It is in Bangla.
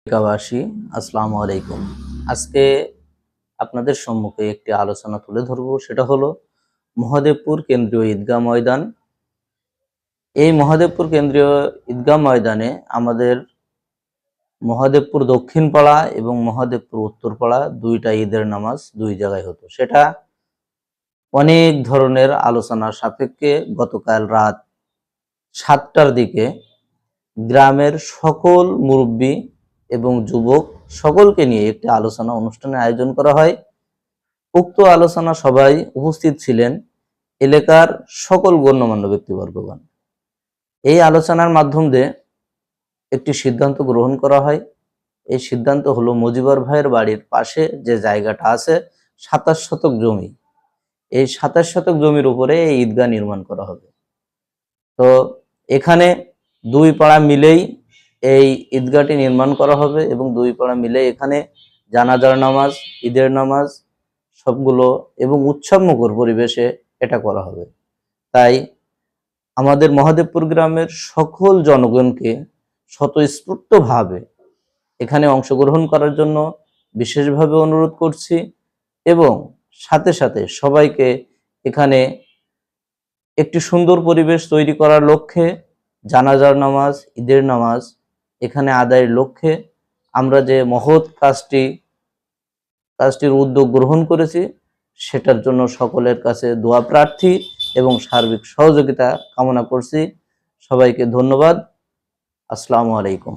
এলাকাবাসী আসসালামু আলাইকুম। আজকে আপনাদের সম্মুখে একটি আলোচনা তুলে ধরব, সেটা হলো মহাদেবপুর কেন্দ্রীয় ঈদগাহ ময়দান। এই মহাদেবপুর কেন্দ্রীয় ঈদগাহ ময়দানে আমাদের মহাদেবপুর দক্ষিণ পাড়া এবং মহাদেবপুর উত্তর পাড়া দুইটা ঈদের নামাজ দুই জায়গায় হতো। সেটা অনেক ধরনের আলোচনার সাপেক্ষে গতকাল রাত 7টার দিকে গ্রামের সকল মুরব্বী এবং যুবক সকলকে নিয়ে একটি আলোচনা অনুষ্ঠানের আয়োজন করা হয়। উক্ত আলোচনা সবাই উপস্থিত ছিলেন এলাকার সকল গণ্যমান্য ব্যক্তিবর্গগণ। এই আলোচনার মাধ্যমে একটি সিদ্ধান্ত গ্রহণ করা হয়। এই সিদ্ধান্ত হলো মজিবর ভাইয়ের বাড়ির পাশে যে জায়গাটা আছে 27 শতক জমি, এই 27 শতক জমির উপরে এই ঈদগাহ নির্মাণ করা হবে। তো এখানে দুই পাড়া মিলেই এই ঈদগাহটি নির্মাণ করা হবে এবং দুই পাড়া মিলে এখানে জানাজার নামাজ, ঈদের নামাজ সবগুলো এবং উৎসবমুখর পরিবেশে এটা করা হবে। তাই আমাদের মহাদেবপুর গ্রামের সকল জনগণকে স্বতঃস্ফূর্তভাবে এখানে অংশগ্রহণ করার জন্য বিশেষভাবে অনুরোধ করছি এবং সাথে সাথে সবাইকে এখানে একটি সুন্দর পরিবেশ তৈরি করার লক্ষ্যে জানাজার নামাজ, ঈদের নামাজ এখানে আদায়ের লক্ষ্যে আমরা যে মহৎ কাজটির উদ্যোগ গ্রহণ করেছি সেটার জন্য সকলের কাছে দোয়া প্রার্থী এবং সার্বিক সহযোগিতা কামনা করছি। সবাইকে ধন্যবাদ। আসসালামু আলাইকুম।